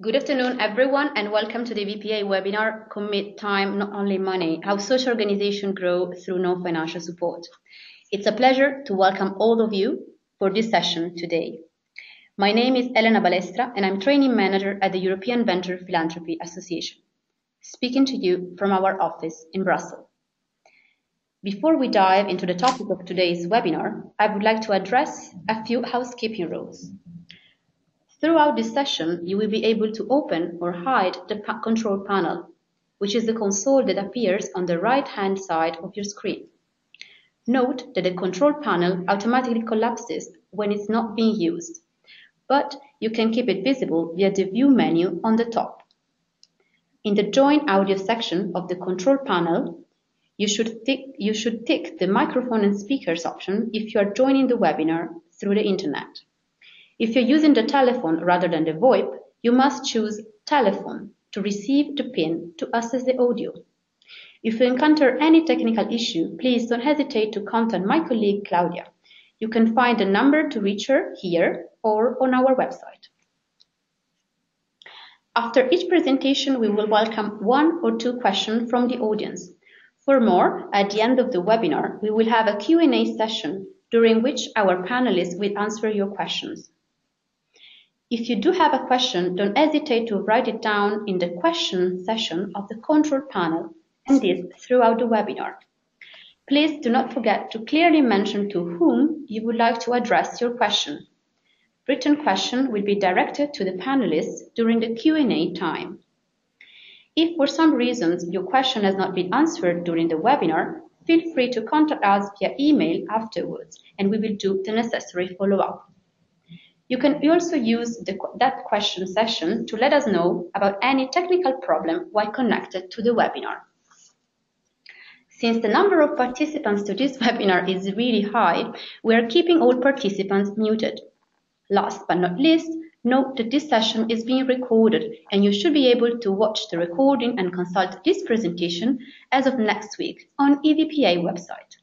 Good afternoon, everyone, and welcome to the EVPA webinar, Commit Time, Not Only Money, How Social Organizations Grow Through Non-Financial Support. It's a pleasure to welcome all of you for this session today. My name is Elena Balestra, and I'm Training Manager at the European Venture Philanthropy Association, speaking to you from our office in Brussels. Before we dive into the topic of today's webinar, I would like to address a few housekeeping rules. Throughout this session, you will be able to open or hide the control panel, which is the console that appears on the right-hand side of your screen. Note that the control panel automatically collapses when it's not being used, but you can keep it visible via the View menu on the top. In the Join Audio section of the control panel, you should tick the microphone and speakers option if you are joining the webinar through the internet. If you're using the telephone rather than the VoIP, you must choose Telephone to receive the PIN to access the audio. If you encounter any technical issue, please don't hesitate to contact my colleague Claudia. You can find the number to reach her here or on our website. After each presentation, we will welcome 1 or 2 questions from the audience. For more, at the end of the webinar, we will have a Q&A session during which our panelists will answer your questions. If you do have a question, don't hesitate to write it down in the question section of the control panel, and this throughout the webinar. Please do not forget to clearly mention to whom you would like to address your question. Written question will be directed to the panelists during the Q&A time. If for some reasons your question has not been answered during the webinar, feel free to contact us via email afterwards, and we will do the necessary follow-up. You can also use that question session to let us know about any technical problem while connected to the webinar. Since the number of participants to this webinar is really high, we are keeping all participants muted. Last but not least, note that this session is being recorded and you should be able to watch the recording and consult this presentation as of next week on EVPA website.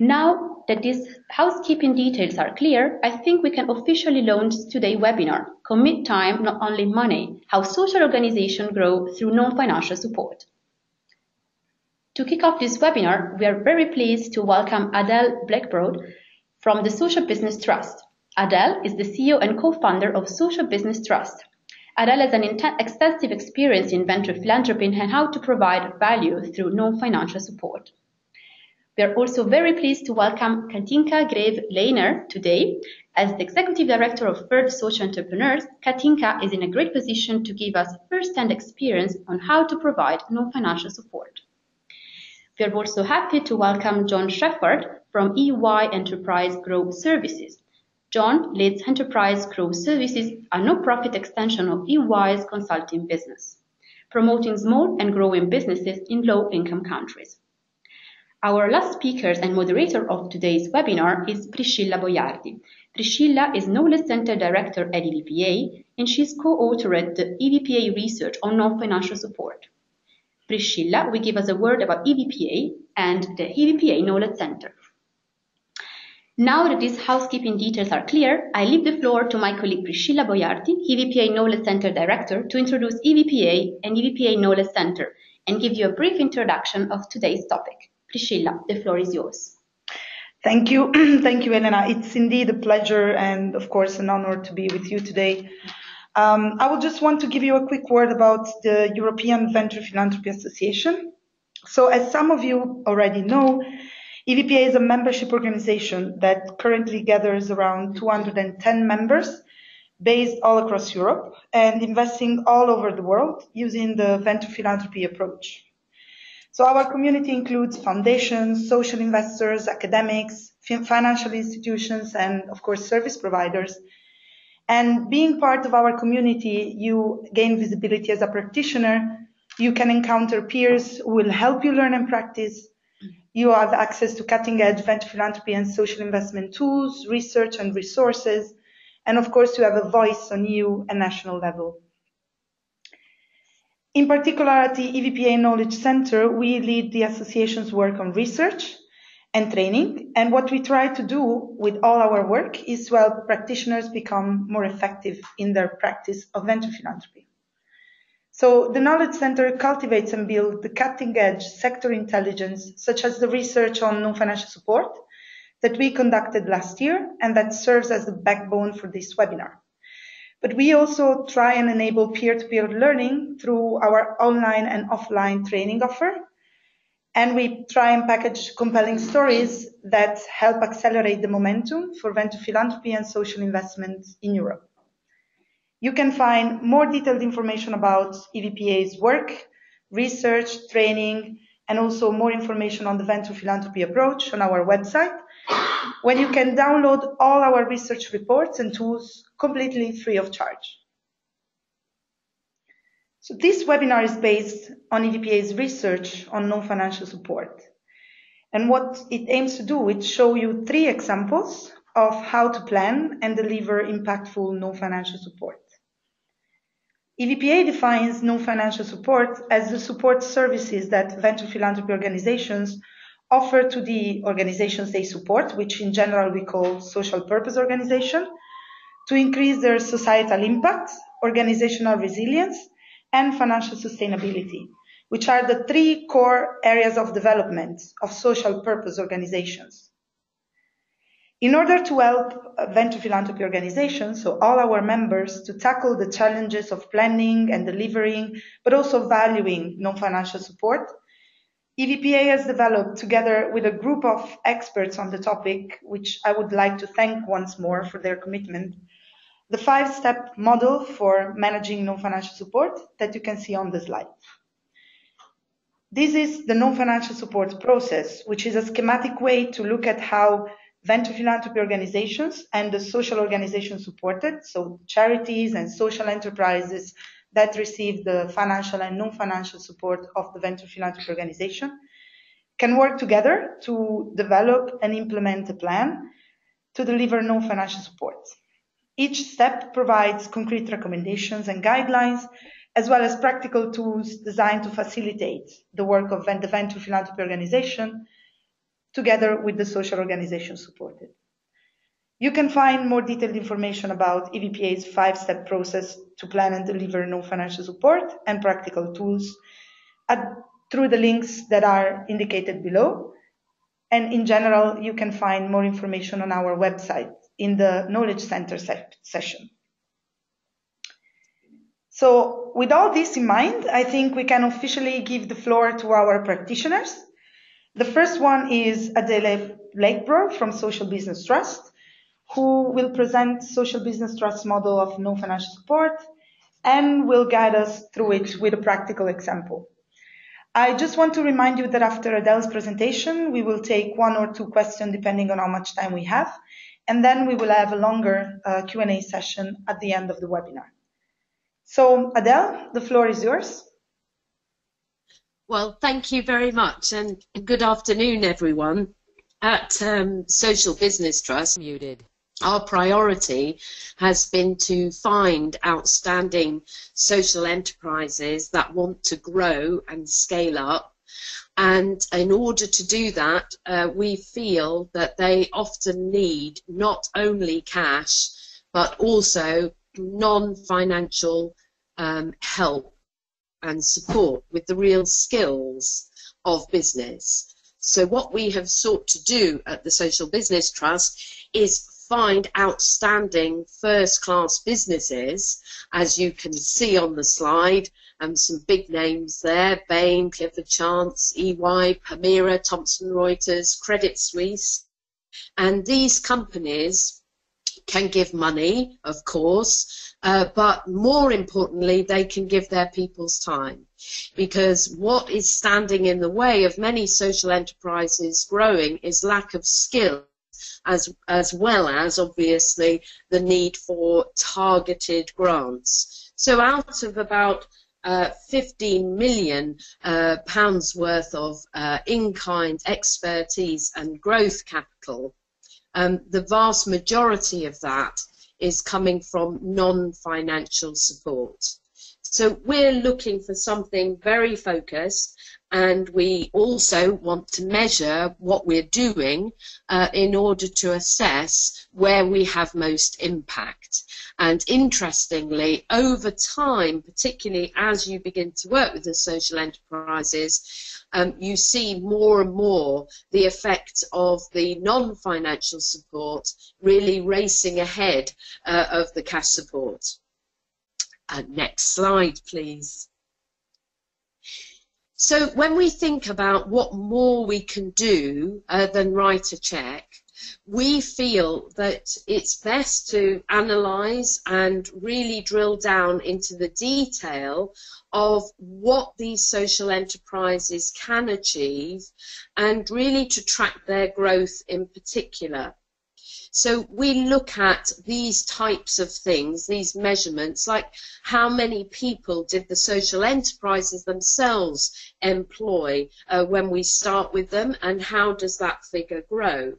Now that these housekeeping details are clear, I think we can officially launch today's webinar, Commit Time, Not Only Money, How Social Organizations Grow Through Non-Financial Support. To kick off this webinar, we are very pleased to welcome Adele Blackbroad from the Social Business Trust. Adele is the CEO and co-founder of Social Business Trust. Adele has an extensive experience in venture philanthropy and how to provide value through non-financial support. We are also very pleased to welcome Katinka Greve-Leiner today. As the Executive Director of Third Social Entrepreneurs, Katinka is in a great position to give us first-hand experience on how to provide non-financial support. We are also happy to welcome John Shefford from EY Enterprise Growth Services. John leads Enterprise Growth Services, a no-profit extension of EY's consulting business, promoting small and growing businesses in low-income countries. Our last speaker and moderator of today's webinar is Priscilla Boiardi. Priscilla is Knowledge Center Director at EVPA, and she's co-authored the EVPA Research on non-financial support. Priscilla will give us a word about EVPA and the EVPA Knowledge Center. Now that these housekeeping details are clear, I leave the floor to my colleague Priscilla Boiardi, EVPA Knowledge Center Director, to introduce EVPA and EVPA Knowledge Center and give you a brief introduction of today's topic. Priscilla, the floor is yours. Thank you. Thank you, Elena. It's indeed a pleasure and, of course, an honor to be with you today. I would just want to give you a quick word about the European Venture Philanthropy Association. So, as some of you already know, EVPA is a membership organization that currently gathers around 210 members based all across Europe and investing all over the world using the venture philanthropy approach. So our community includes foundations, social investors, academics, financial institutions, and of course service providers. And being part of our community, you gain visibility as a practitioner. You can encounter peers who will help you learn and practice. You have access to cutting-edge venture philanthropy and social investment tools, research and resources. And of course, you have a voice on EU and national level. In particular, at the EVPA Knowledge Center, we lead the association's work on research and training. And what we try to do with all our work is to help practitioners become more effective in their practice of venture philanthropy. So the Knowledge Center cultivates and builds the cutting-edge sector intelligence, such as the research on non-financial support that we conducted last year and that serves as the backbone for this webinar. But we also try and enable peer-to-peer learning through our online and offline training offer. And we try and package compelling stories that help accelerate the momentum for venture philanthropy and social investment in Europe. You can find more detailed information about EVPA's work, research, training, and also more information on the venture philanthropy approach on our website, when you can download all our research reports and tools completely free of charge. So this webinar is based on EVPA's research on non-financial support. And what it aims to do is show you 3 examples of how to plan and deliver impactful non-financial support. EVPA defines non-financial support as the support services that venture philanthropy organizations offer to the organizations they support, which in general we call social purpose organization, to increase their societal impact, organizational resilience, and financial sustainability, which are the 3 core areas of development of social purpose organizations. In order to help venture philanthropy organizations, so all our members, to tackle the challenges of planning and delivering, but also valuing non-financial support, EVPA has developed, together with a group of experts on the topic, which I would like to thank once more for their commitment, the 5-step model for managing non-financial support that you can see on the slide. This is the non-financial support process, which is a schematic way to look at how venture philanthropy organizations and the social organizations supported, so charities and social enterprises that receive the financial and non-financial support of the venture philanthropy organization, can work together to develop and implement a plan to deliver non-financial support. Each step provides concrete recommendations and guidelines, as well as practical tools designed to facilitate the work of the venture philanthropy organization together with the social organization supported. You can find more detailed information about EVPA's 5-step process to plan and deliver non-financial support and practical tools through the links that are indicated below. And in general, you can find more information on our website in the Knowledge Center session. So with all this in mind, I think we can officially give the floor to our practitioners. The first one is Adele Lakeborough from Social Business Trust, who will present Social Business Trust's model of non-financial support and will guide us through it with a practical example. I just want to remind you that after Adele's presentation, we will take 1 or 2 questions depending on how much time we have, and then we will have a longer Q&A session at the end of the webinar. So Adele, the floor is yours. Well, thank you very much, and good afternoon, everyone. At Social Business Trust, our priority has been to find outstanding social enterprises that want to grow and scale up. And in order to do that, we feel that they often need not only cash, but also non-financial help and support with the real skills of business. So what we have sought to do at the Social Business Trust is find outstanding first-class businesses, as you can see on the slide, and some big names there: Bain, Clifford Chance, EY, Permira, Thomson Reuters, Credit Suisse. And these companies can give money, of course, but more importantly, they can give their people's time. Because what is standing in the way of many social enterprises growing is lack of skill, as well as, obviously, the need for targeted grants. So out of about 15 million pounds worth of in-kind expertise and growth capital, the vast majority of that is coming from non-financial support. So we're looking for something very focused, and we also want to measure what we're doing in order to assess where we have most impact. And interestingly, over time, particularly as you begin to work with the social enterprises, you see more and more the effect of the non-financial support really racing ahead of the cash support. Next slide, please. So when we think about what more we can do than write a cheque, we feel that it's best to analyse and really drill down into the detail of what these social enterprises can achieve and really to track their growth in particular. So we look at these types of things, these measurements, like how many people did the social enterprises themselves employ when we start with them, and how does that figure grow?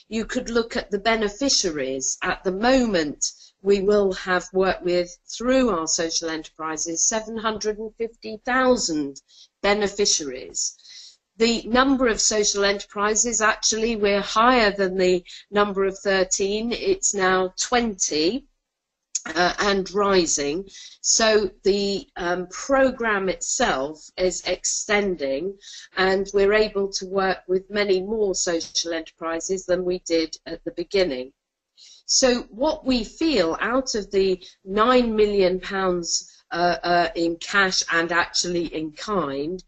You could look at the beneficiaries. At the moment, we will have worked with, through our social enterprises, 750,000 beneficiaries. The number of social enterprises, actually, we're higher than the number of 13. It's now 20 and rising. So the program itself is extending, and we're able to work with many more social enterprises than we did at the beginning. So what we feel out of the £9 million in cash and actually in kind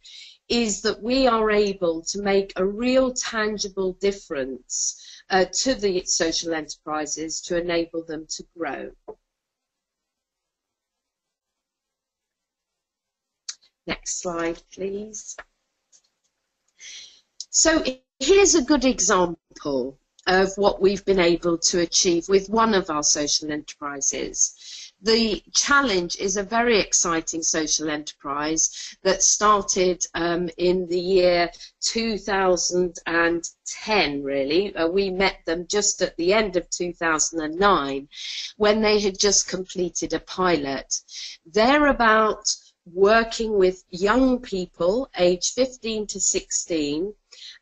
is that we are able to make a real tangible difference to the social enterprises to enable them to grow. Next slide, please. So here's a good example of what we've been able to achieve with one of our social enterprises. The Challenge is a very exciting social enterprise that started in the year 2010, really. We met them just at the end of 2009 when they had just completed a pilot. They're about working with young people aged 15 to 16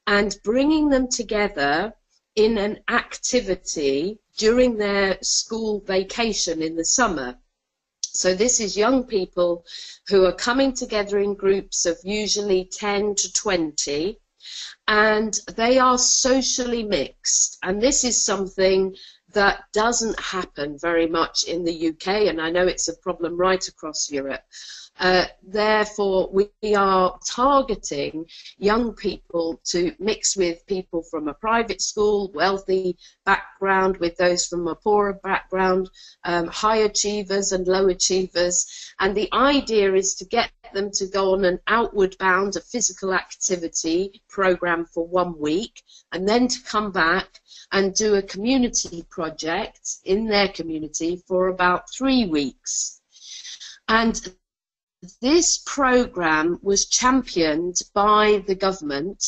and bringing them together in an activity during their school vacation in the summer. So this is young people who are coming together in groups of usually 10 to 20, and they are socially mixed. And this is something that doesn't happen very much in the UK, and I know it's a problem right across Europe. Therefore, we are targeting young people to mix with people from a private school, wealthy background, with those from a poorer background, high achievers and low achievers. And the idea is to get them to go on an outward bound, a physical activity program for 1 week, and then to come back and do a community project in their community for about 3 weeks. And this program was championed by the government,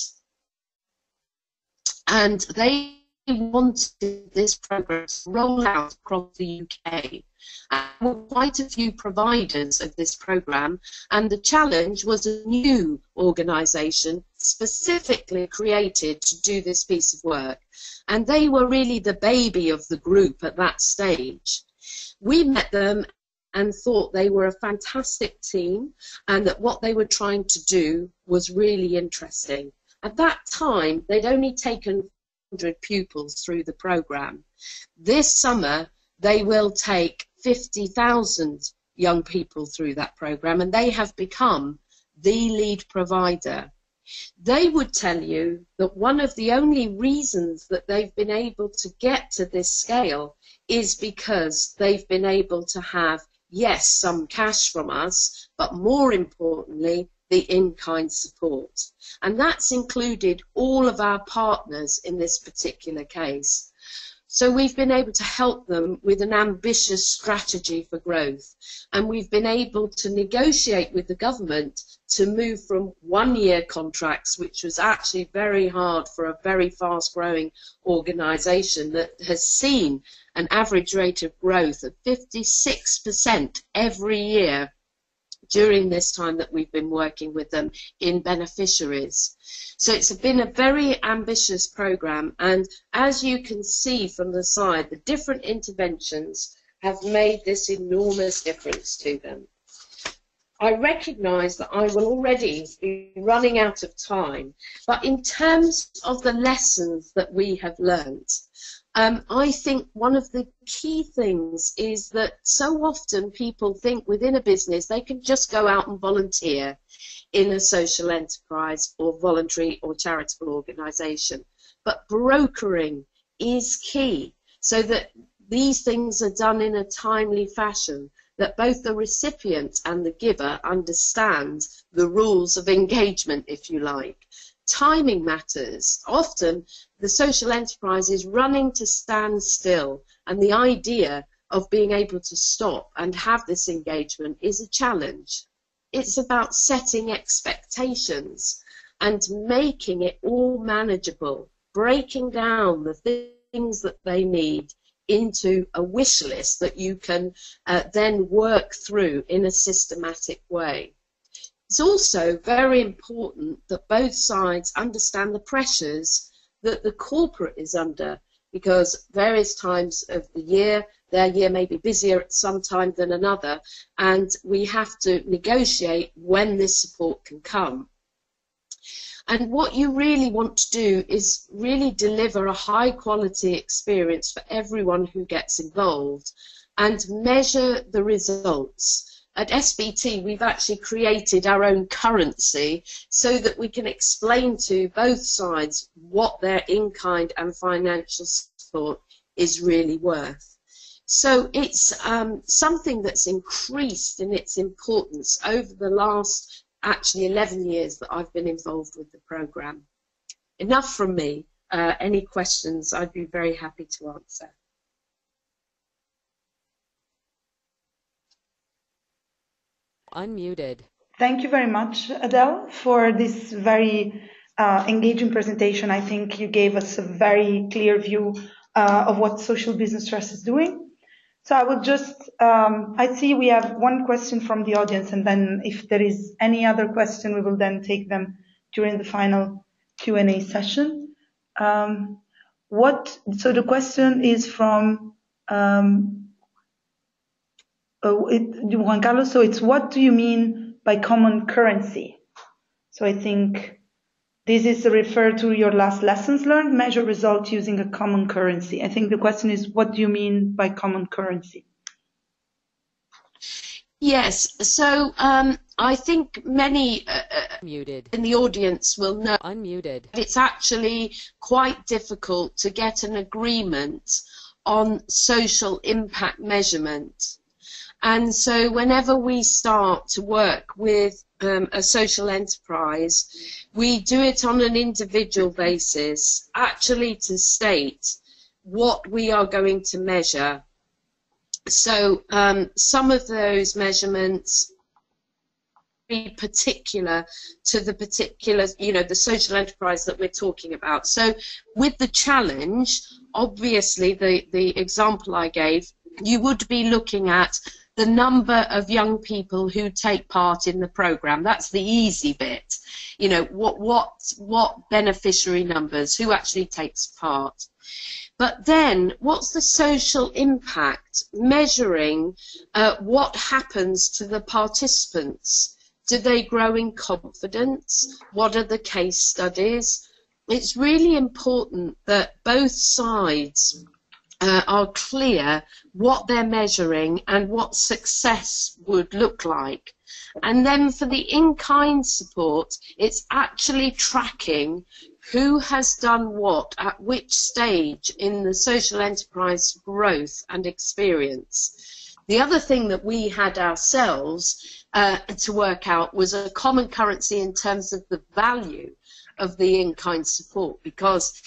and they wanted this program to roll out across the UK. And there were quite a few providers of this program, and the Challenge was a new organisation specifically created to do this piece of work. And they were really the baby of the group at that stage. We met them and thought they were a fantastic team, and that what they were trying to do was really interesting. At that time, they'd only taken 100 pupils through the program. This summer, they will take 50,000 young people through that program, and they have become the lead provider. They would tell you that one of the only reasons that they've been able to get to this scale is because they've been able to have, yes, some cash from us, but more importantly, the in-kind support. And that's included all of our partners in this particular case. So we've been able to help them with an ambitious strategy for growth. And we've been able to negotiate with the government to move from 1-year contracts, which was actually very hard for a very fast-growing organisation that has seen an average rate of growth of 56% every year during this time that we've been working with them in beneficiaries. So it's been a very ambitious program, and as you can see from the slide, the different interventions have made this enormous difference to them. I recognise that I will already be running out of time, but in terms of the lessons that we have learnt, I think one of the key things is that so often people think within a business they can just go out and volunteer in a social enterprise or voluntary or charitable organisation. But brokering is key, so that these things are done in a timely fashion, that both the recipient and the giver understand the rules of engagement, if you like. Timing matters. Often the social enterprise is running to stand still, and the idea of being able to stop and have this engagement is a challenge. It's about setting expectations and making it all manageable, breaking down the things that they need into a wish list that you can then work through in a systematic way. It's also very important that both sides understand the pressures that the corporate is under, because various times of the year, their year may be busier at some time than another, and we have to negotiate when this support can come. And what you really want to do is really deliver a high quality experience for everyone who gets involved and measure the results. At SBT, we've actually created our own currency so that we can explain to both sides what their in-kind and financial support is really worth. So it's something that's increased in its importance over the last actually 11 years that I've been involved with the programme. Enough from me. Any questions I'd be very happy to answer. Unmuted. Thank you very much, Adele, for this very engaging presentation. I think you gave us a very clear view of what social business trust is doing. So I will just, I see we have one question from the audience, and then if there is any other question, we will then take them during the final Q&A session. So the question is from Juan Carlos. So it's, what do you mean by common currency? So I think this is referred to your last lessons learned, measure results using a common currency. I think the question is, what do you mean by common currency? Yes, so I think many in the audience will know Unmuted. it's actually quite difficult to get an agreement on social impact measurement. And so whenever we start to work with a social enterprise, we do it on an individual basis, actually to state what we are going to measure. So some of those measurements be particular to the particular, the social enterprise that we're talking about. So with the challenge, obviously the example I gave, you would be looking at the number of young people who take part in the program. That's the easy bit. What beneficiary numbers, who actually takes part. But then, what's the social impact? Measuring what happens to the participants. Do they grow in confidence? What are the case studies? It's really important that both sides are clear what they're measuring and what success would look like. And then for the in-kind support, it's actually tracking who has done what at which stage in the social enterprise growth and experience. The other thing that we had ourselves to work out was a common currency in terms of the value of the in-kind support, because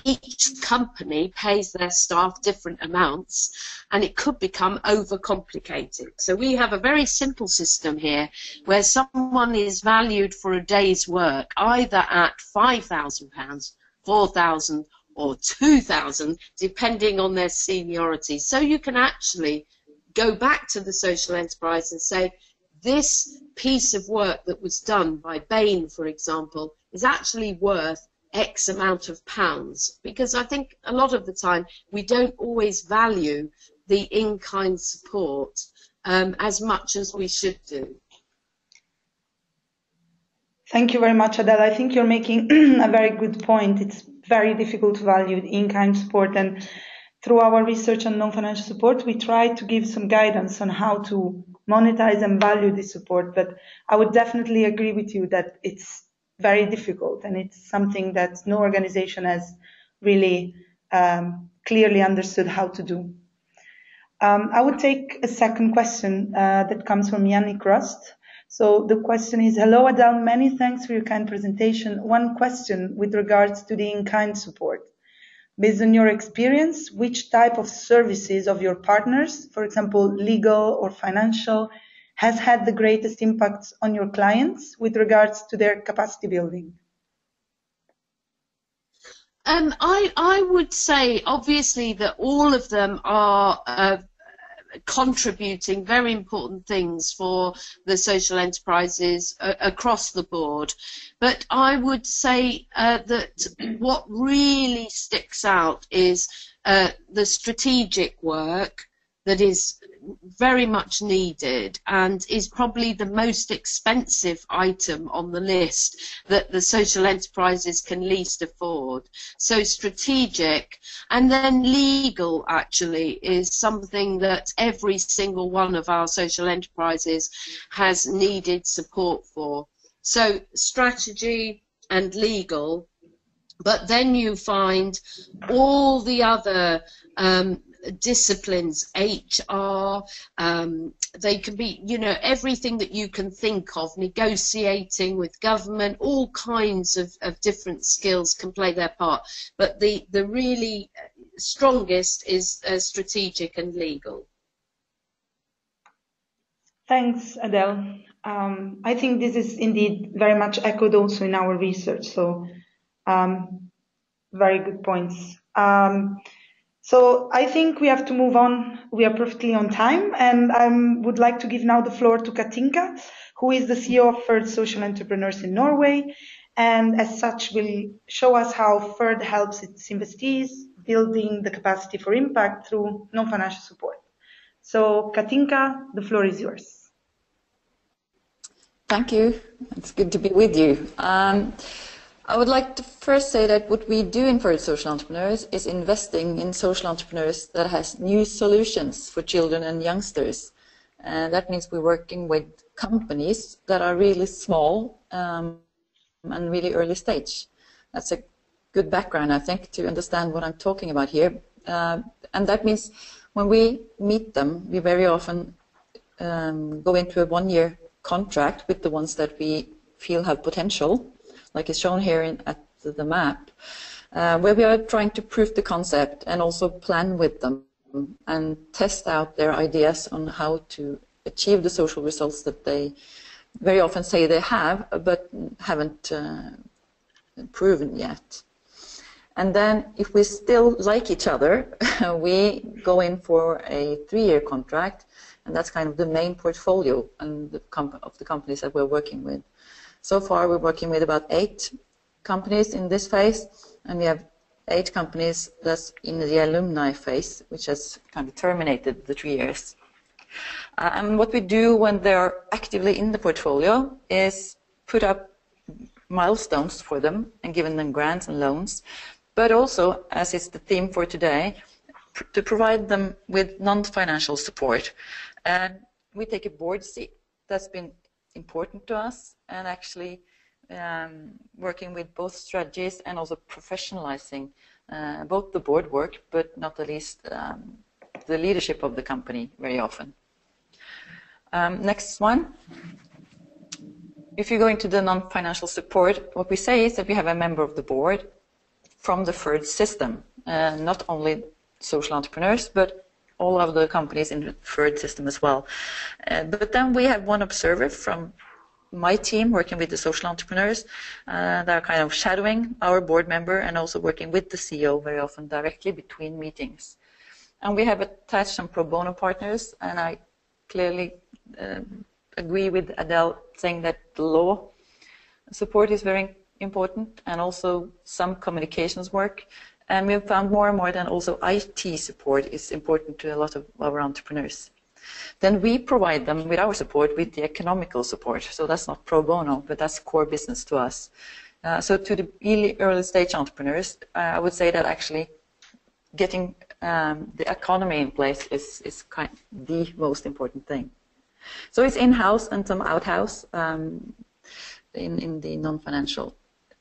each company pays their staff different amounts and it could become overcomplicated. So we have a very simple system here where someone is valued for a day's work either at £5,000, £4,000 or £2,000 depending on their seniority. So you can actually go back to the social enterprise and say, this piece of work that was done by Bain, for example, is actually worth X amount of pounds, because I think a lot of the time we don't always value the in-kind support as much as we should do. Thank you very much, Adele. I think you're making a very good point. It's very difficult to value in-kind support, and through our research on non-financial support, we try to give some guidance on how to monetize and value this support. But I would definitely agree with you that it's very difficult, and it's something that no organization has really clearly understood how to do. I would take a second question that comes from Yannick Rust. So the question is, hello Adele, many thanks for your kind presentation. One question with regards to the in-kind support. Based on your experience, which type of services of your partners, for example, legal or financial, has had the greatest impact on your clients with regards to their capacity building? I would say, obviously, that all of them are contributing very important things for the social enterprises across the board. But I would say that what really sticks out is the strategic work that is very much needed and is probably the most expensive item on the list that the social enterprises can least afford. So strategic, and then legal actually is something that every single one of our social enterprises has needed support for. So strategy and legal, but then you find all the other disciplines, HR, they can be, you know, everything that you can think of, negotiating with government, all kinds of different skills can play their part. But the really strongest is strategic and legal. Thanks, Adele. I think this is indeed very much echoed also in our research, so very good points. So I think we have to move on. We are perfectly on time, and I would like to give now the floor to Katinka, who is the CEO of FIRD Social Entrepreneurs in Norway, and as such will show us how FIRD helps its investees building the capacity for impact through non-financial support. So Katinka, the floor is yours. Thank you. It's good to be with you. I would like to first say that what we do in FIRD Social Entrepreneurs is investing in social entrepreneurs that has new solutions for children and youngsters. And that means we're working with companies that are really small and really early stage. That's a good background, I think, to understand what I'm talking about here. And that means when we meet them, we very often go into a one-year contract with the ones that we feel have potential, like is shown here at the map, where we are trying to prove the concept and also plan with them and test out their ideas on how to achieve the social results that they very often say they have, but haven't proven yet. And then if we still like each other, we go in for a 3-year contract, and that's kind of the main portfolio and of the companies that we're working with. So far, we're working with about 8 companies in this phase, and we have 8 companies that's in the alumni phase, which has kind of terminated the 3 years. And what we do when they're actively in the portfolio is put up milestones for them and giving them grants and loans, but also, as is the theme for today, to provide them with non-financial support. And we take a board seat. That's been important to us, and actually working with both strategies and also professionalizing both the board work, but not the least the leadership of the company very often. Next one. If you go into the non-financial support, what we say is that we have a member of the board from the FIRD system, not only social entrepreneurs, but all of the companies in the FIRD system as well. But then we have one observer from my team working with the social entrepreneurs that are kind of shadowing our board member and also working with the CEO very often directly between meetings. And we have attached some pro bono partners, and I clearly agree with Adele saying that the law support is very important, and also some communications work. And we've found more and more that also IT support is important to a lot of our entrepreneurs. Then we provide them with our support with the economical support. So that's not pro bono, but that's core business to us. So to the early stage entrepreneurs, I would say that actually getting the economy in place is kind of the most important thing. So it's in-house and some out-house in the non-financial.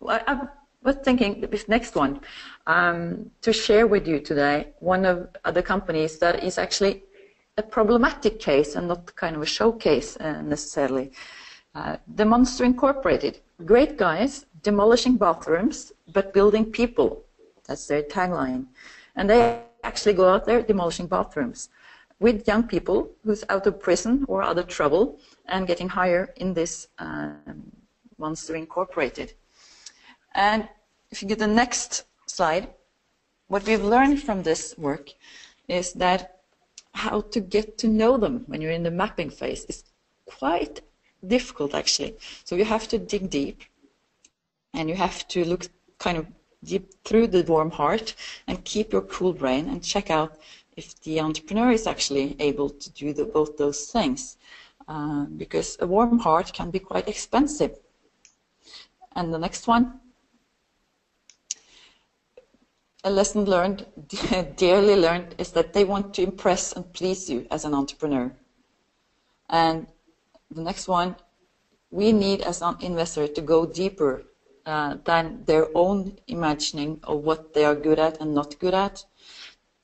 I was thinking this next one to share with you today one of the companies that is actually a problematic case and not kind of a showcase necessarily. The Monster Incorporated, great guys, demolishing bathrooms but building people. That's their tagline. And they actually go out there demolishing bathrooms with young people who's out of prison or other trouble and getting hired in this Monster Incorporated. And if you get the next slide, what we've learned from this work is that how to get to know them when you're in the mapping phase is quite difficult, actually. So you have to dig deep, and you have to look kind of deep through the warm heart and keep your cool brain and check out if the entrepreneur is actually able to do both those things. Because a warm heart can be quite expensive. And the next one. A lesson learned, dearly learned, is that they want to impress and please you as an entrepreneur. And the next one, we need as an investor to go deeper than their own imagining of what they are good at and not good at,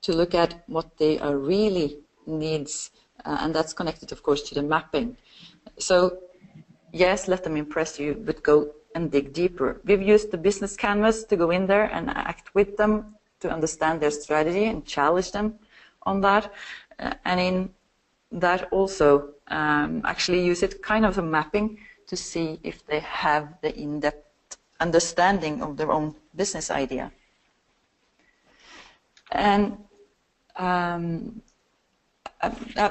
to look at what they are really needs, and that's connected, of course, to the mapping. So, yes, let them impress you, but go and dig deeper. We've used the business canvas to go in there and act with them to understand their strategy and challenge them on that. And in that also actually use it kind of a mapping to see if they have the in-depth understanding of their own business idea. And I'll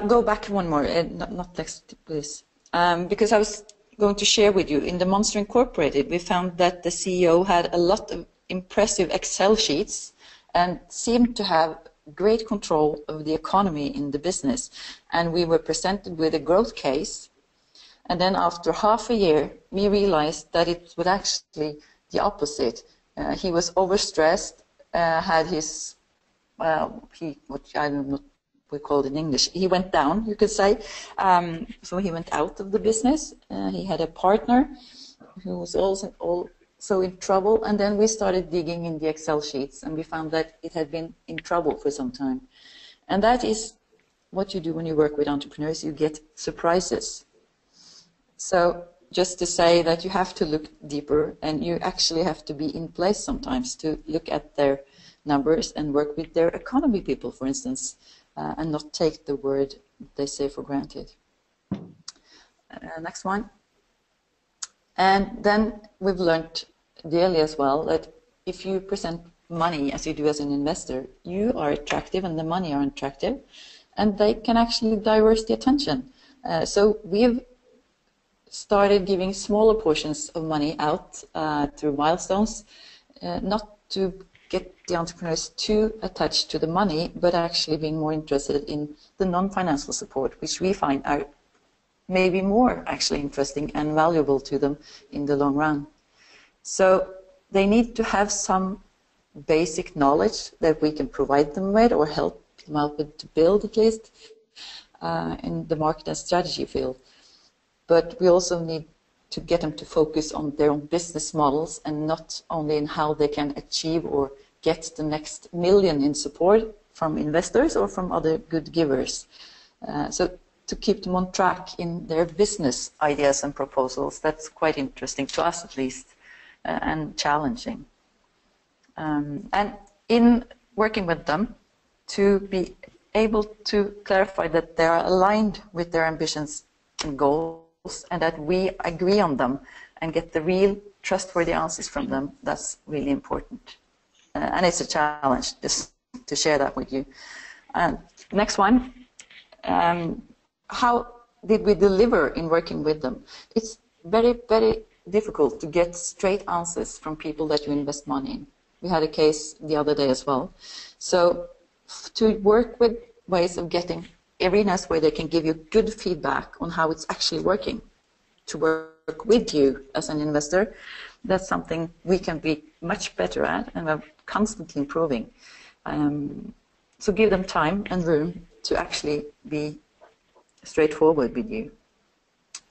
go back one more, not next, please. Because I was going to share with you, in the Monster Incorporated, we found that the CEO had a lot of impressive Excel sheets and seemed to have great control of the economy in the business. And we were presented with a growth case. And then after half a year, we realized that it was actually the opposite. He was overstressed, had his, what I don't know, we call it in English, he went down, you could say. So he went out of the business. He had a partner who was also in trouble. And then we started digging in the Excel sheets, and we found that it had been in trouble for some time. And that is what you do when you work with entrepreneurs. You get surprises. So just to say that you have to look deeper, and you actually have to be in place sometimes to look at their numbers and work with their economy people, for instance. And not take the word they say for granted. Next one. And then we've learned dearly as well that if you present money as you do as an investor, you are attractive and the money are attractive, and they can actually divert the attention. So we've started giving smaller portions of money out through milestones, not to get the entrepreneurs too attached to the money, but actually being more interested in the non-financial support, which we find are maybe more actually interesting and valuable to them in the long run. So they need to have some basic knowledge that we can provide them with or help them out with to build at least in the market and strategy field. But we also need to get them to focus on their own business models and not only in how they can achieve or get the next million in support from investors or from other good givers. So to keep them on track in their business ideas and proposals, that's quite interesting to us at least, and challenging. And in working with them, to be able to clarify that they are aligned with their ambitions and goals, and that we agree on them and get the real trustworthy answers from them, that's really important. And it's a challenge just to share that with you. Next one, how did we deliver in working with them? It's very, very difficult to get straight answers from people that you invest money in. We had a case the other day as well. So to work with ways of getting arenas where they can give you good feedback on how it's actually working, to work with you as an investor, that's something we can be much better at, and we're constantly improving. So give them time and room to actually be straightforward with you.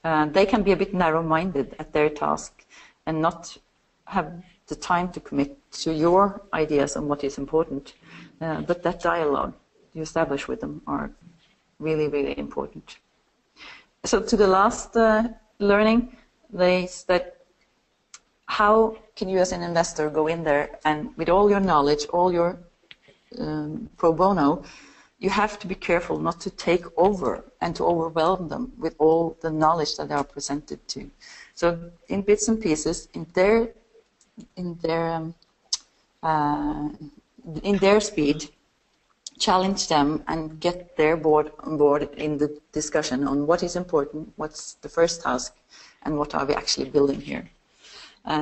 They can be a bit narrow-minded at their task and not have the time to commit to your ideas on what is important. But that dialogue you establish with them are really, really important. So to the last learning, they said, how can you as an investor go in there and with all your knowledge, all your pro bono, you have to be careful not to take over and to overwhelm them with all the knowledge that they are presented to. So in bits and pieces, in their speed, challenge them and get their board on board in the discussion on what is important, what's the first task, and what are we actually building here.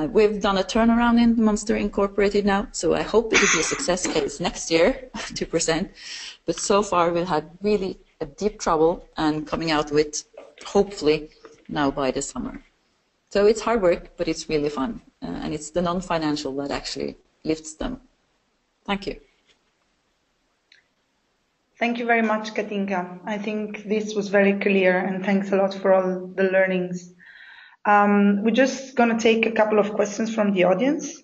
We've done a turnaround in Monster Incorporated now, so I hope it will be a success case next year to present. But so far we've had really a deep trouble and coming out with, hopefully, now by the summer. So it's hard work, but it's really fun. And it's the non-financial that actually lifts them. Thank you. Thank you very much, Katinka. I think this was very clear, and thanks a lot for all the learnings. We're just going to take a couple of questions from the audience.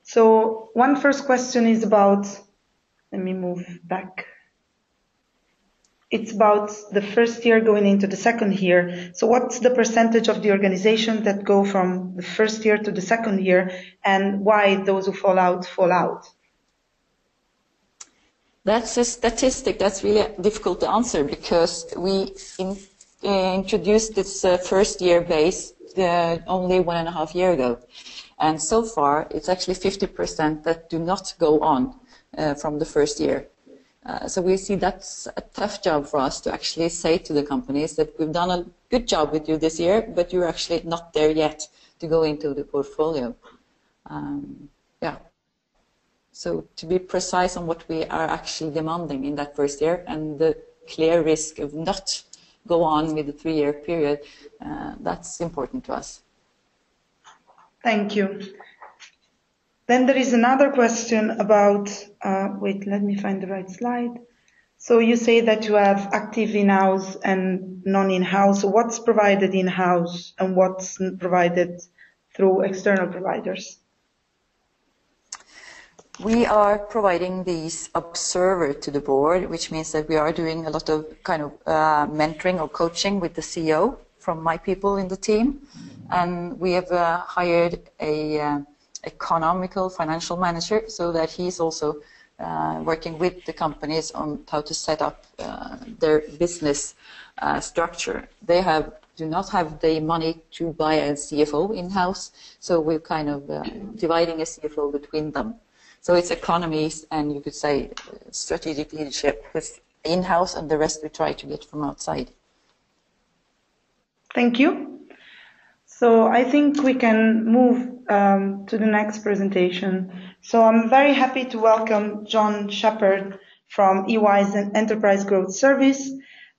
So one first question is about, let me move back. It's about the first year going into the second year. So what's the percentage of the organization that go from the first year to the second year, and why those who fall out, fall out? That's a statistic that's really difficult to answer because we introduced this first year base only 1.5 years ago. And so far, it's actually 50% that do not go on from the first year. So we see that's a tough job for us to actually say to the companies that we've done a good job with you this year, but you're actually not there yet to go into the portfolio. Yeah. So to be precise on what we are actually demanding in that first year and the clear risk of not go on with the 3-year period, that's important to us. Thank you. Then there is another question about, wait, let me find the right slide. So you say that you have active in-house and non-in-house. So what's provided in-house and what's provided through external providers? We are providing these observer to the board, which means that we are doing a lot of kind of mentoring or coaching with the CEO from my people in the team. And we have hired a economical financial manager so that he's also working with the companies on how to set up their business structure. They do not have the money to buy a CFO in-house, so we're kind of dividing a CFO between them. So it's economies and you could say strategic leadership with in-house, and the rest we try to get from outside. Thank you. So I think we can move to the next presentation. So I'm very happy to welcome John Shepherd from EY's Enterprise Growth Service.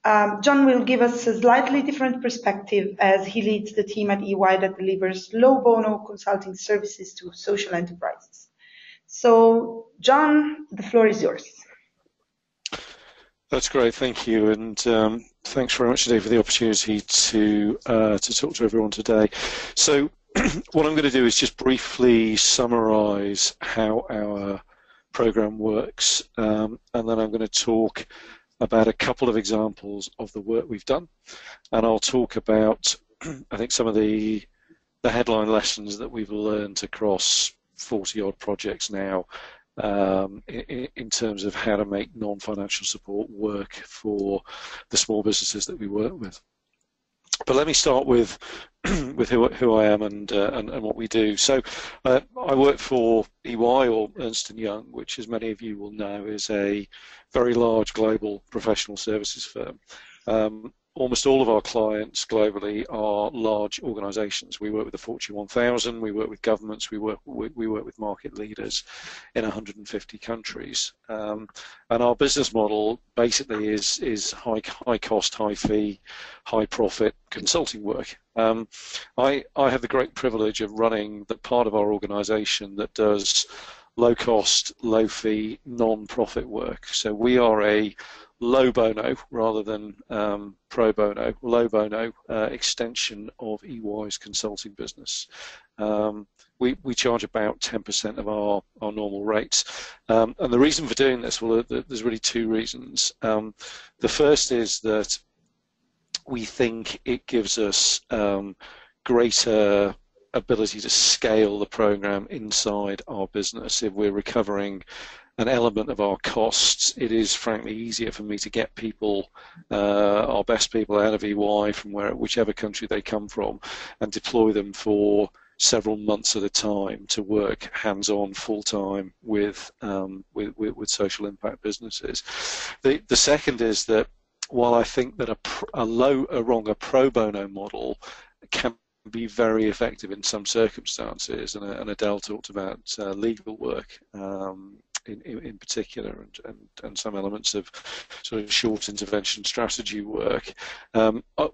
John will give us a slightly different perspective as he leads the team at EY that delivers low bono consulting services to social enterprises. So, John, the floor is yours. That's great, thank you, and thanks very much today for the opportunity to talk to everyone today. So, what I'm going to do is just briefly summarise how our programme works, and then I'm going to talk about a couple of examples of the work we've done, and I'll talk about, I think, some of the headline lessons that we've learned across 40-odd projects now in terms of how to make non-financial support work for the small businesses that we work with. But let me start with who I am and what we do. So I work for EY, or Ernst & Young, which, as many of you will know, is a very large global professional services firm. almost all of our clients globally are large organisations. We work with the Fortune 1000, we work with governments, we work with market leaders in 150 countries. And our business model basically is high cost, high fee, high profit consulting work. I have the great privilege of running the part of our organisation that does low cost, low fee, non-profit work. So we are a low bono rather than pro bono, low bono extension of EY's consulting business. We charge about 10% of our normal rates. And the reason for doing this, well, there's really two reasons. The first is that we think it gives us greater ability to scale the program inside our business. If we're recovering an element of our costs, it is frankly easier for me to get people, our best people, out of EY from whichever country they come from, and deploy them for several months at a time to work hands-on, full-time with social impact businesses. The second is that while I think that a pro bono model can be very effective in some circumstances, and Adele talked about legal work in particular, and some elements of sort of short intervention strategy work.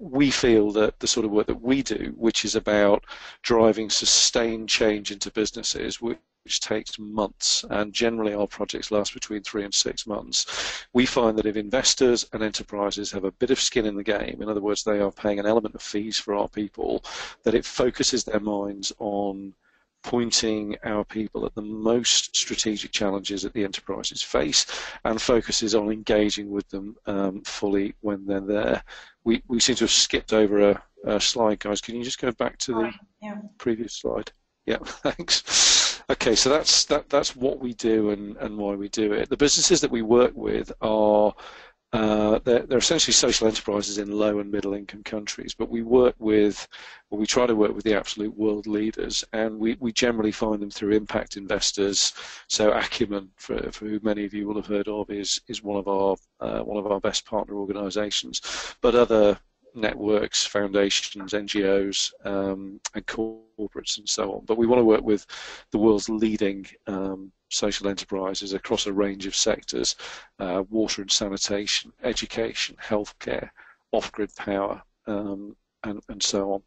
We feel that the sort of work that we do, which is about driving sustained change into businesses, which takes months, and generally our projects last between 3 and 6 months, we find that if investors and enterprises have a bit of skin in the game, in other words, they are paying an element of fees for our people, that it focuses their minds on pointing our people at the most strategic challenges that the enterprises face, and focuses on engaging with them fully when they're there. We seem to have skipped over a slide, guys. Can you just go back to the previous slide? Yeah, thanks. Okay, so that's what we do and why we do it. The businesses that we work with are they're essentially social enterprises in low and middle income countries, but we try to work with the absolute world leaders, and we generally find them through impact investors. So Acumen, for who many of you will have heard of, is one of our best partner organisations, but other networks, foundations, NGOs, and corporates and so on. But we want to work with the world's leading social enterprises across a range of sectors: water and sanitation, education, healthcare, off-grid power, and so on.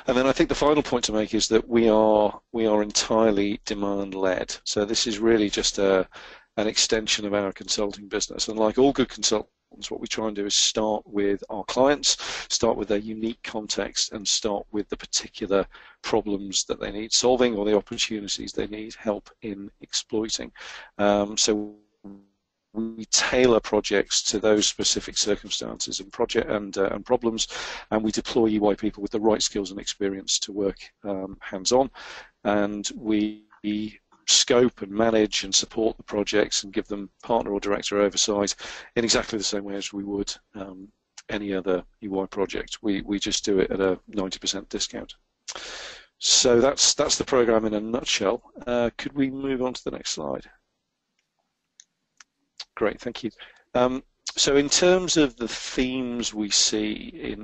And then I think the final point to make is that we are entirely demand-led. So this is really just an extension of our consulting business. And like all good consultants, what we try and do is start with our clients, start with their unique context, and start with the particular problems that they need solving or the opportunities they need help in exploiting. So we tailor projects to those specific circumstances and problems, and we deploy EY people with the right skills and experience to work hands-on, and we scope and manage and support the projects and give them partner or director oversight in exactly the same way as we would any other EY project. We just do it at a 90% discount. So that's the program in a nutshell. Could we move on to the next slide? Great, thank you. So in terms of the themes we see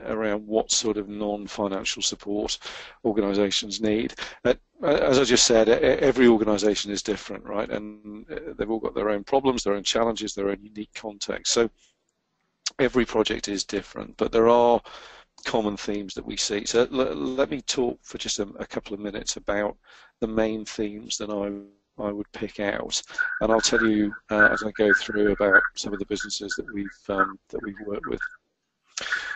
around what sort of non-financial support organisations need, as I just said, every organisation is different, right? And they've all got their own problems, their own challenges, their own unique context. So every project is different, but there are common themes that we see. So let me talk for just a couple of minutes about the main themes that I would pick out, and I'll tell you as I go through about some of the businesses that we've worked with.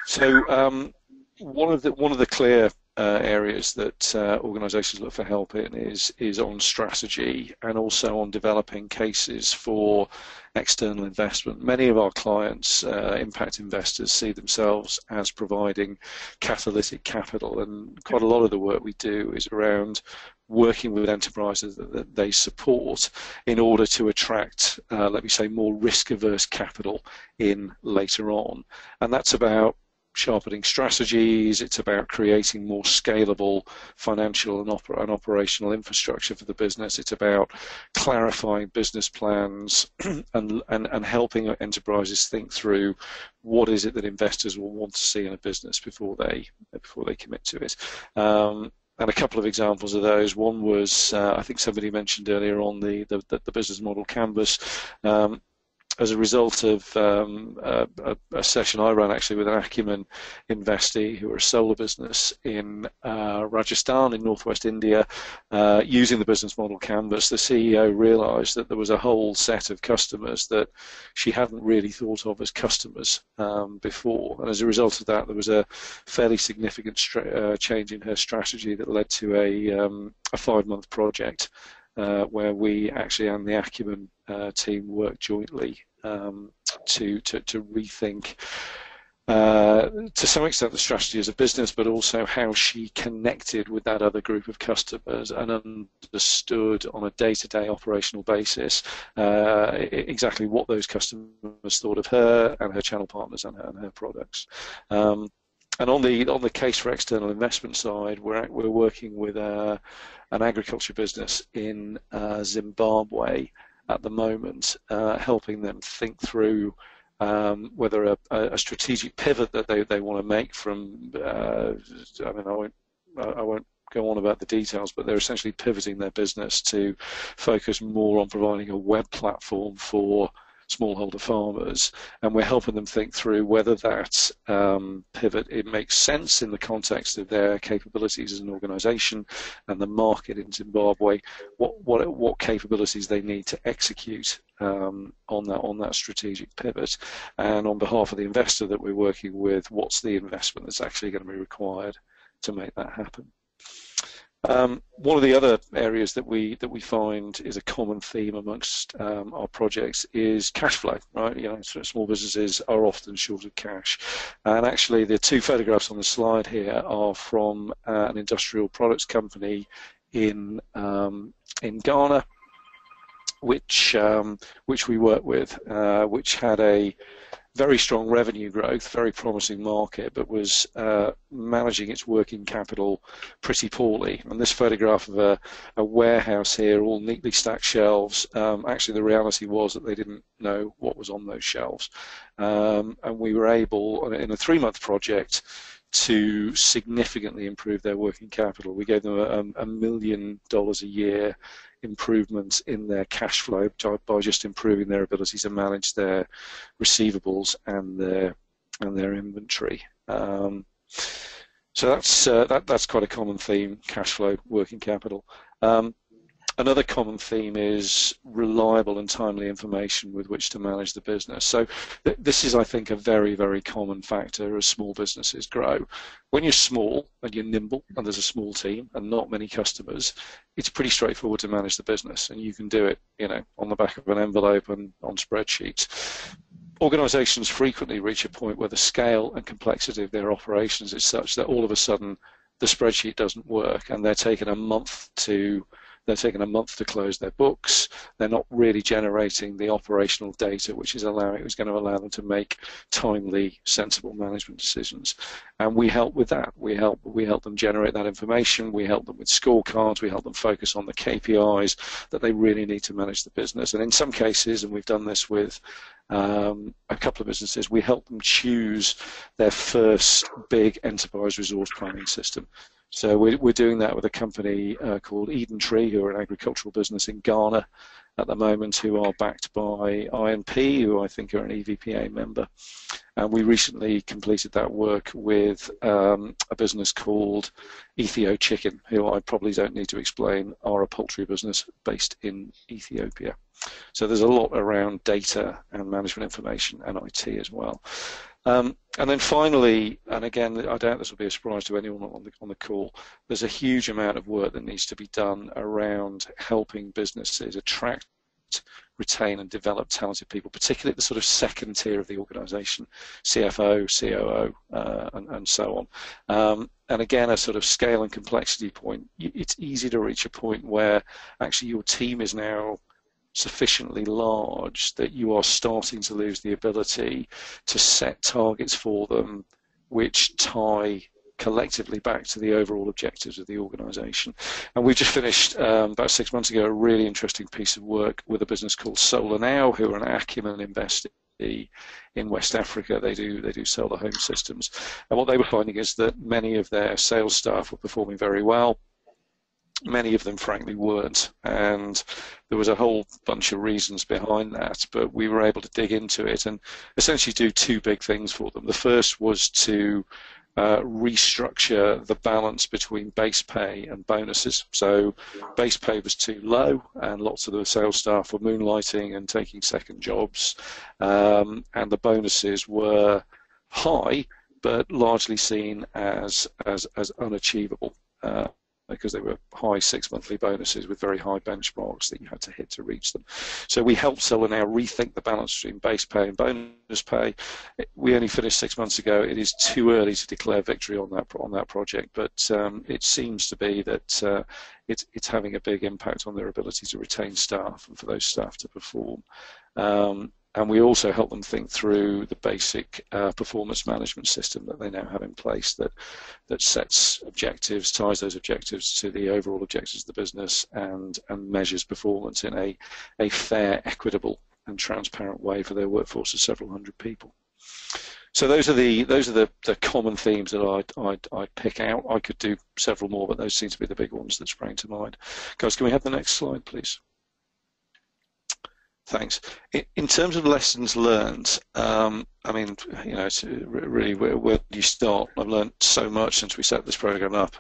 So one of the clear areas that organisations look for help in is on strategy, and also on developing cases for external investment. Many of our clients, impact investors, see themselves as providing catalytic capital, and quite a lot of the work we do is around working with enterprises that they support in order to attract, let me say, more risk-averse capital in later on. And that's about sharpening strategies, it's about creating more scalable financial and operational infrastructure for the business, it's about clarifying business plans and helping enterprises think through what is it that investors will want to see in a business before they commit to it. And a couple of examples of those. One was, I think somebody mentioned earlier on the business model canvas. As a result of a session I ran actually with an Acumen investee who are a solar business in Rajasthan in northwest India, using the business model canvas, the CEO realised that there was a whole set of customers that she hadn't really thought of as customers before, and as a result of that there was a fairly significant change in her strategy that led to a 5-month project where we actually and the Acumen team worked jointly to rethink to some extent the strategy as a business, but also how she connected with that other group of customers and understood on a day-to-day operational basis exactly what those customers thought of her and her channel partners and her products. And on the case for external investment side, we're working with an agriculture business in Zimbabwe at the moment, helping them think through whether a strategic pivot that they want to make from. I won't go on about the details, but they're essentially pivoting their business to focus more on providing a web platform for smallholder farmers, and we're helping them think through whether that pivot makes sense in the context of their capabilities as an organisation and the market in Zimbabwe, what capabilities they need to execute on that strategic pivot, and on behalf of the investor that we're working with, what's the investment that's actually going to be required to make that happen. One of the other areas that we find is a common theme amongst our projects is cash flow. Right, small businesses are often short of cash, and actually the 2 photographs on the slide here are from an industrial products company in Ghana, which we work with, which had a very strong revenue growth, very promising market, but was managing its working capital pretty poorly. And this photograph of a warehouse here, all neatly stacked shelves, actually the reality was that they didn't know what was on those shelves. And we were able, in a 3-month project, to significantly improve their working capital. We gave them $1 million a year improvements in their cash flow by just improving their ability to manage their receivables and their inventory. So that's quite a common theme: cash flow, working capital. Another common theme is reliable and timely information with which to manage the business. So this is, I think, a very, very common factor as small businesses grow. When you're small and you're nimble and there's a small team and not many customers, it's pretty straightforward to manage the business, and you can do it, on the back of an envelope and on spreadsheets. Organizations frequently reach a point where the scale and complexity of their operations is such that all of a sudden the spreadsheet doesn't work, and they're taking a month to close their books. They're not really generating the operational data which is going to allow them to make timely, sensible management decisions. And we help with that. We help them generate that information. We help them with scorecards. We help them focus on the KPIs that they really need to manage the business. And in some cases, and we've done this with a couple of businesses, we help them choose their first big enterprise resource planning system. So we're doing that with a company called Eden Tree, who are an agricultural business in Ghana at the moment, who are backed by INP, who I think are an EVPA member. And we recently completed that work with a business called Ethio Chicken, who I probably don't need to explain are a poultry business based in Ethiopia. So there's a lot around data and management information and IT as well. And then finally, and again, I doubt this will be a surprise to anyone on the call, there's a huge amount of work that needs to be done around helping businesses attract, retain and develop talented people, particularly at the sort of second tier of the organization, CFO, COO, and so on. And again, a sort of scale and complexity point, it's easy to reach a point where actually your team is now sufficiently large that you are starting to lose the ability to set targets for them which tie collectively back to the overall objectives of the organisation. And we just finished about 6 months ago a really interesting piece of work with a business called Solar Now, who are an acumen investee in West Africa. They do solar home systems, and what they were finding is that many of their sales staff were performing very well. Many of them, frankly, weren't, and there was a whole bunch of reasons behind that, but we were able to dig into it and essentially do two big things for them. The first was to restructure the balance between base pay and bonuses. So base pay was too low, and lots of the sales staff were moonlighting and taking second jobs, and the bonuses were high, but largely seen as unachievable. Because they were high 6-monthly bonuses with very high benchmarks that you had to hit to reach them. So we helped Solar Now rethink the balance between base pay and bonus pay. We only finished 6 months ago. It is too early to declare victory on that project, but it seems to be that it's having a big impact on their ability to retain staff and for those staff to perform. And we also help them think through the basic performance management system that they now have in place that sets objectives, ties those objectives to the overall objectives of the business, and measures performance in a fair, equitable, and transparent way for their workforce of several hundred people. So those are the common themes that I'd pick out. I could do several more, but those seem to be the big ones that sprang to mind. Guys, can we have the next slide, please? Thanks. In terms of lessons learned, I mean, you know, it's really where do you start? I've learned so much since we set this program up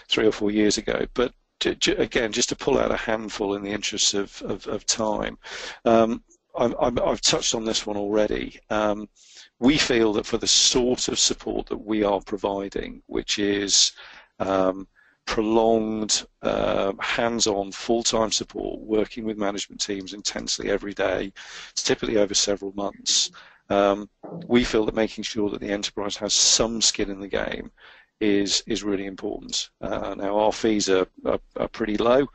3 or 4 years ago. But again, just to pull out a handful in the interests of time, I've touched on this one already. We feel that for the sort of support that we are providing, which is prolonged, hands-on, full-time support, working with management teams intensely every day, typically over several months. We feel that making sure that the enterprise has some skin in the game is really important. Now, our fees are pretty low.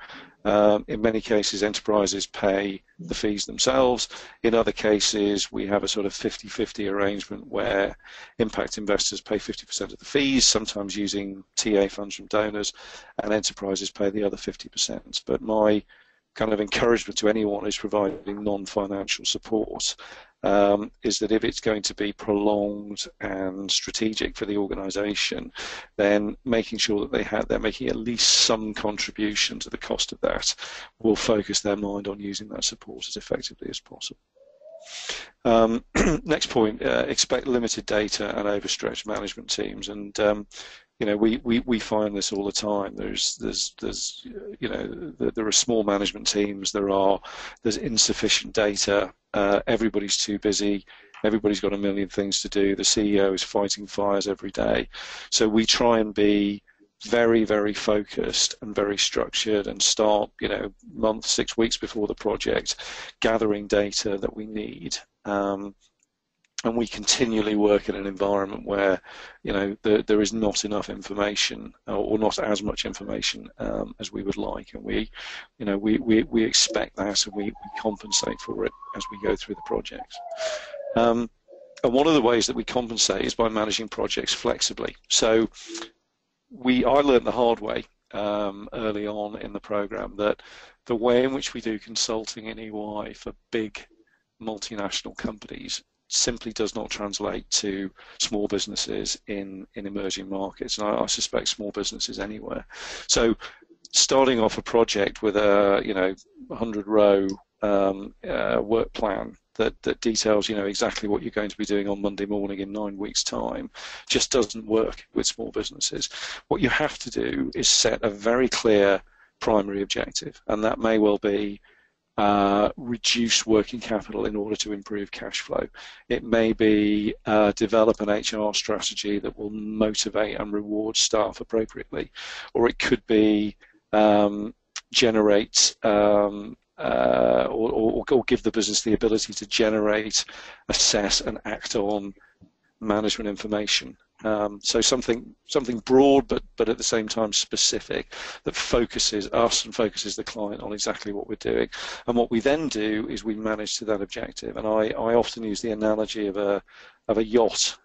In many cases, enterprises pay the fees themselves. In other cases, we have a sort of 50-50 arrangement where impact investors pay 50% of the fees, sometimes using TA funds from donors, and enterprises pay the other 50%. But my kind of encouragement to anyone who's providing non-financial support is that if it's going to be prolonged and strategic for the organisation, then making sure that they're making at least some contribution to the cost of that will focus their mind on using that support as effectively as possible. Next point, expect limited data and overstretched management teams, and you know, we find this all the time. There's you know, there are small management teams. There's insufficient data. Everybody's too busy. Everybody's got a million things to do. The CEO is fighting fires every day. So we try and be very, very focused and very structured, and start, you know, months, 6 weeks before the project, gathering data that we need. And we continually work in an environment where, you know, there is not enough information, or not as much information as we would like, and we expect that, and we compensate for it as we go through the project. And one of the ways that we compensate is by managing projects flexibly. So I learned the hard way early on in the program that the way in which we do consulting in EY for big multinational companies simply does not translate to small businesses in emerging markets, and I suspect small businesses anywhere. So starting off a project with a 100-row work plan that details, you know, exactly what you're going to be doing on Monday morning in 9 weeks' time just doesn't work with small businesses. What you have to do is set a very clear primary objective, and that may well be reduce working capital in order to improve cash flow. It may be develop an HR strategy that will motivate and reward staff appropriately, or it could be generate or give the business the ability to generate, assess, and act on management information. So something broad, but at the same time specific, that focuses us and focuses the client on exactly what we're doing. And what we then do is we manage to that objective. And I often use the analogy of a of a yacht.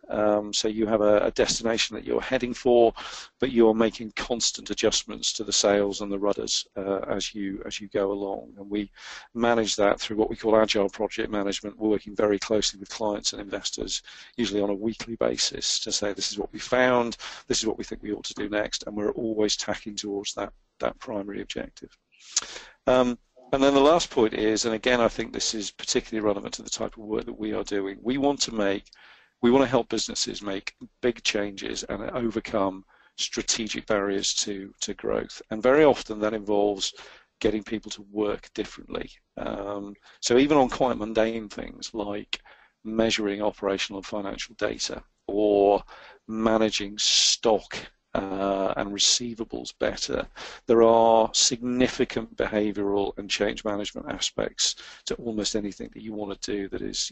So you have a destination that you're heading for, but you're making constant adjustments to the sails and the rudders as you go along. And we manage that through what we call agile project management, working very closely with clients and investors, usually on a weekly basis, to say this is what we found, this is what we think we ought to do next, and we're always tacking towards that primary objective. And then the last point is, and again I think this is particularly relevant to the type of work that we are doing, we want to help businesses make big changes and overcome strategic barriers to growth. And very often that involves getting people to work differently. So even on quite mundane things like measuring operational and financial data or managing stock and receivables better, there are significant behavioural and change management aspects to almost anything that you want to do that is,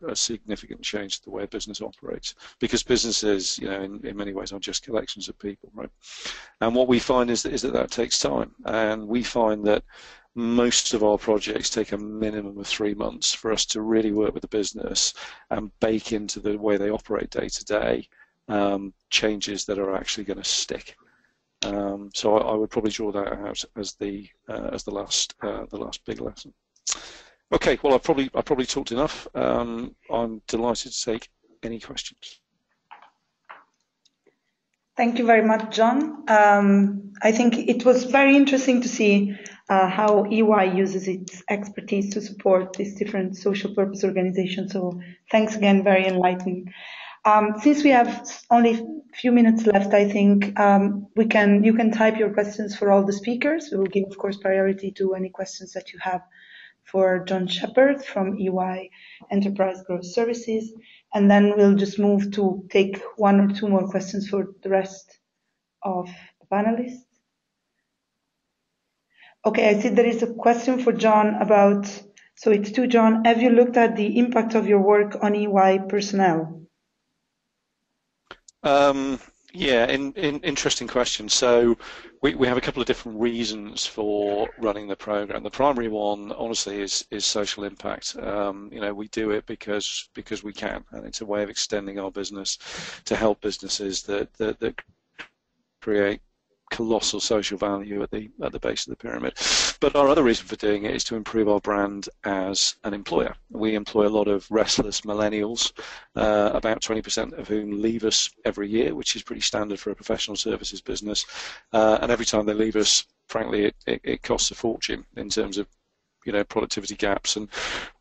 a significant change to the way a business operates. Because businesses, in many ways are just collections of people, right? And what we find is that takes time, and we find that most of our projects take a minimum of 3 months for us to really work with the business and bake into the way they operate day to day changes that are actually going to stick. So I would probably draw that out as the last big lesson. Okay, well I've probably talked enough. I'm delighted to take any questions. Thank you very much, John. I think it was very interesting to see how EY uses its expertise to support these different social purpose organizations. So thanks again, very enlightening. Since we have only a few minutes left, I think you can type your questions for all the speakers. We will give, of course, priority to any questions that you have for John Shepherd from EY Enterprise Growth Services, and then we'll just move to take 1 or 2 more questions for the rest of the panelists. Okay, I see there is a question for John about, so it's to John, have you looked at the impact of your work on EY personnel? Yeah, interesting question. So we have a couple of different reasons for running the program. The primary one, honestly, is social impact. We do it because we can, and it's a way of extending our business to help businesses that create colossal social value at the base of the pyramid. But our other reason for doing it is to improve our brand as an employer. We employ a lot of restless millennials, about 20% of whom leave us every year, which is pretty standard for a professional services business. And every time they leave us, frankly, it costs a fortune in terms of productivity gaps and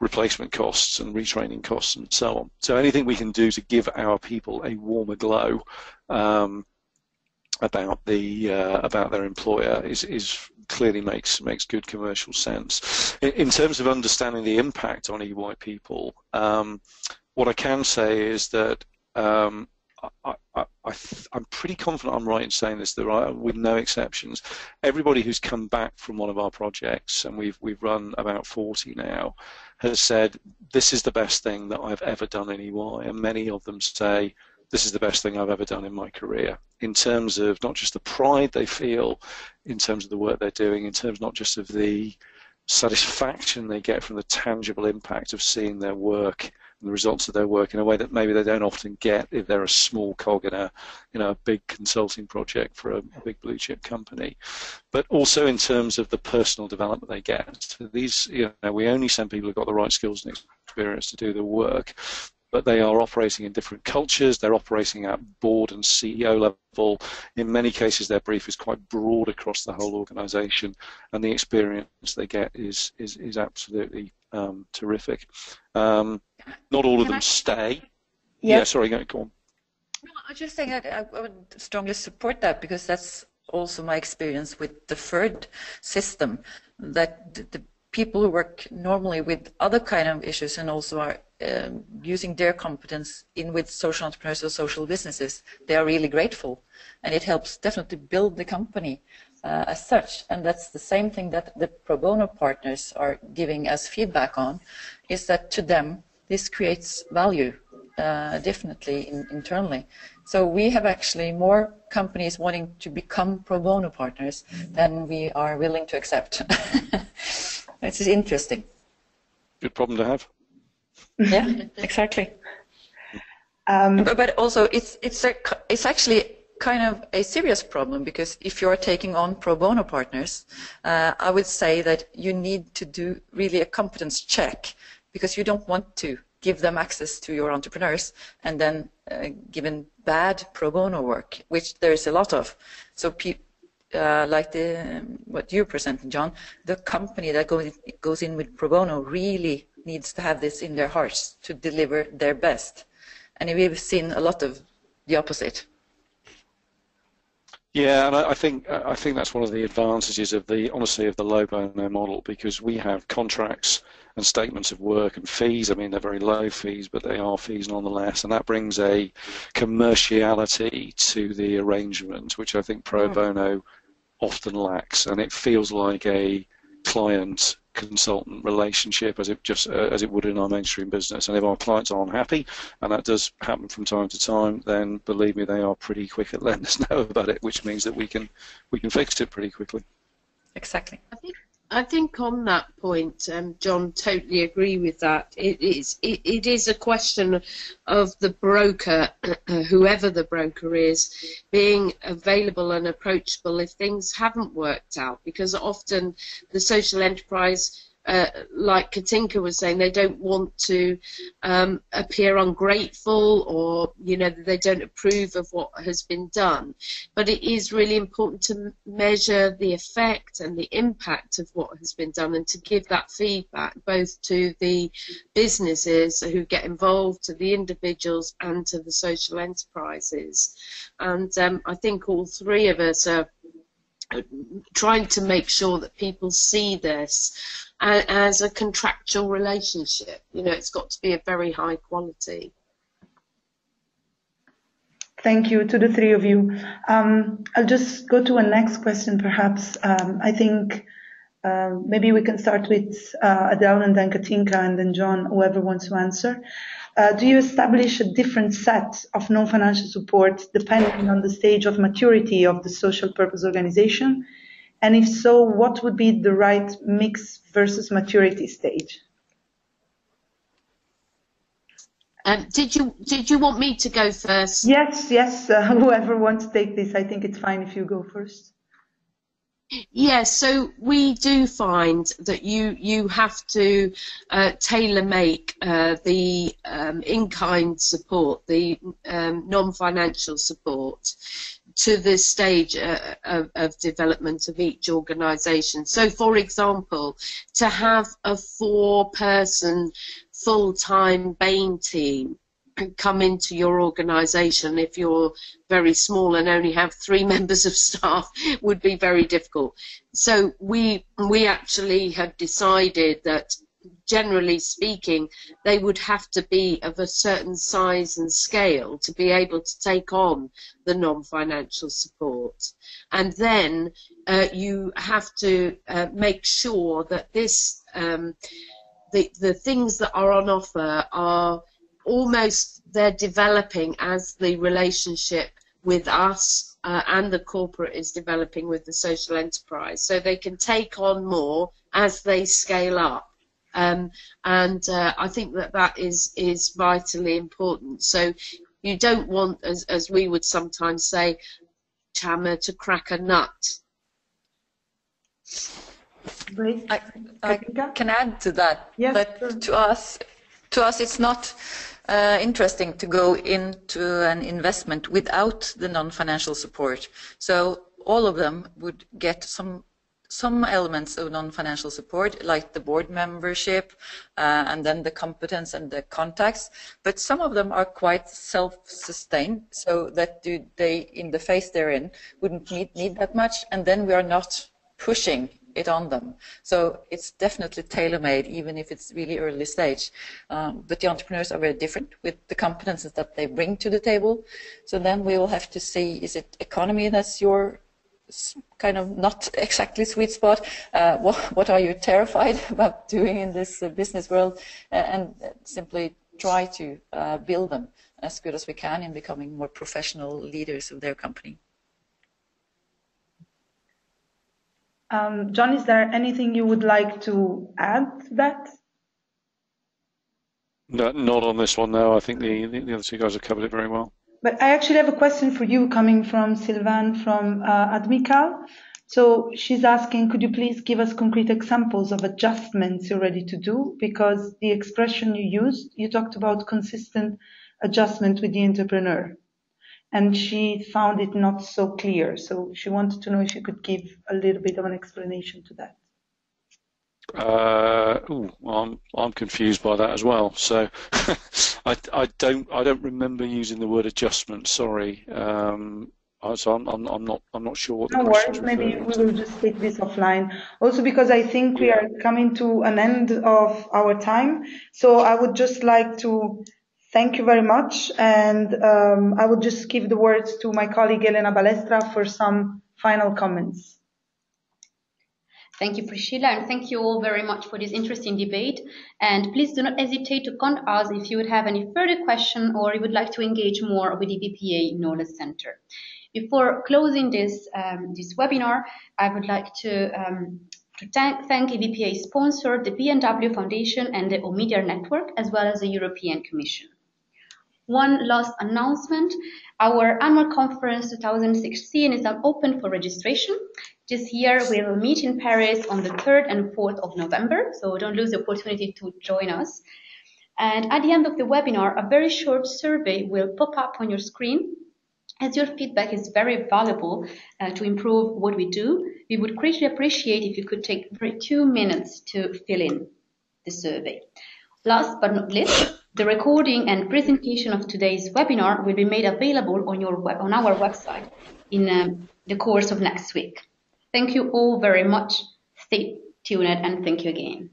replacement costs and retraining costs and so on. So anything we can do to give our people a warmer glow about their employer is clearly makes good commercial sense. In terms of understanding the impact on EY people, what I can say is that I'm pretty confident I'm right in saying this, with no exceptions, everybody who's come back from one of our projects, and we've run about 40 now, has said this is the best thing that I've ever done in EY, and many of them say this is the best thing I've ever done in my career, in terms of not just the pride they feel in terms of the work they're doing, in terms not just of the satisfaction they get from the tangible impact of seeing their work and the results of their work in a way that maybe they don't often get if they're a small cog in a big consulting project for a big blue chip company, but also in terms of the personal development they get. So these, we only send people who've got the right skills and experience to do the work, but they are operating in different cultures, they're operating at board and CEO level. In many cases, their brief is quite broad across the whole organisation, and the experience they get is absolutely terrific. Not all of them stay. Yeah, sorry, go on. No, I just think I would strongly support that, because that's also my experience with the deferred system, that the people who work normally with other kind of issues and also are using their competence with social entrepreneurs or social businesses, they are really grateful, and it helps definitely build the company as such. And that's the same thing that the pro bono partners are giving us feedback on, is that to them this creates value definitely internally. So we have actually more companies wanting to become pro bono partners than we are willing to accept. This is interesting. Good problem to have. Yeah, exactly. But also it's actually kind of a serious problem, because if you're taking on pro bono partners, I would say that you need to do really a competence check, because you don't want to give them access to your entrepreneurs and then given bad pro bono work, which there is a lot of. So like what you're presenting, John, the company that goes in with pro bono really needs to have this in their hearts to deliver their best. And we've seen a lot of the opposite. Yeah, and I think that's one of the advantages of the low bono model, because we have contracts and statements of work and fees. I mean, they're very low fees, but they are fees nonetheless, and that brings a commerciality to the arrangement, which I think pro bono often lacks, and it feels like a client consultant relationship as it would in our mainstream business. And if our clients aren't happy, and that does happen from time to time, then believe me, they are pretty quick at letting us know about it, which means that we can fix it pretty quickly. Exactly. I think on that point, John, totally agree with that. It is a question of the broker, whoever the broker is, being available and approachable if things haven't worked out, because often the social enterprise, like Katinka was saying, they don't want to appear ungrateful, or they don't approve of what has been done. But it is really important to measure the effect and the impact of what has been done, and to give that feedback both to the businesses who get involved, to the individuals, and to the social enterprises. And I think all three of us are trying to make sure that people see this as a contractual relationship. It's got to be a very high quality. Thank you to the three of you. I'll just go to a next question, perhaps. I think maybe we can start with Adele, and then Katinka, and then John, whoever wants to answer. Do you establish a different set of non-financial support depending on the stage of maturity of the social purpose organization? And if so, what would be the right mix versus maturity stage? Did you want me to go first? Yes. Whoever wants to take this, I think it's fine if you go first. Yes, so we do find that you have to tailor-make the in-kind support, the non-financial support, to the stage of development of each organisation. So, for example, to have a 4-person full-time Bain team come into your organisation, if you're very small and only have 3 members of staff, would be very difficult. So we actually have decided that, generally speaking, they would have to be of a certain size and scale to be able to take on the non-financial support. And then you have to make sure that this the things that are on offer are almost, they're developing as the relationship with us and the corporate is developing with the social enterprise, so they can take on more as they scale up. And I think that is vitally important. So you don't want, as we would sometimes say, Chammer, to crack a nut. Great. I can add to that. Yes, that sure. To us, it's not interesting to go into an investment without the non-financial support. So all of them would get some elements of non-financial support, like the board membership and then the competence and the contacts. But some of them are quite self-sustained, so that they, in the phase they're in, wouldn't need that much, and then we are not pushing it on them. So it's definitely tailor-made, even if it's really early stage. But the entrepreneurs are very different with the competences that they bring to the table. So then we will have to see, is it economy that's your kind of not exactly sweet spot? What are you terrified about doing in this business world? And simply try to build them as good as we can in becoming more professional leaders of their company. John, is there anything you would like to add to that? No, not on this one, no. I think the other two guys have covered it very well. But I actually have a question for you coming from Sylvain from Admical. So she's asking, could you please give us concrete examples of adjustments you're ready to do? Because the expression you used, you talked about consistent adjustment with the entrepreneur. And she found it not so clear. So she wanted to know if you could give a little bit of an explanation to that. I'm confused by that as well. So I don't remember using the word adjustment. Sorry. So I'm not sure what the question is. No worries. Maybe we will just take this offline. Also because I think we are coming to an end of our time. So I would just like to thank you very much, and I would just give the words to my colleague Elena Balestra for some final comments. Thank you, Priscilla, and thank you all very much for this interesting debate. And please do not hesitate to contact us if you would have any further question or you would like to engage more with the EVPA Knowledge Center. Before closing this webinar, I would like to thank EVPA sponsor, the B&W Foundation and the Omidyar Network, as well as the European Commission. One last announcement, our annual conference 2016 is now open for registration. This year we'll meet in Paris on the 3rd and 4th of November, so don't lose the opportunity to join us. And at the end of the webinar, a very short survey will pop up on your screen. As your feedback is very valuable to improve what we do, we would greatly appreciate if you could take 2 minutes to fill in the survey. Last but not least, the recording and presentation of today's webinar will be made available on our website in the course of next week. Thank you all very much. Stay tuned and thank you again.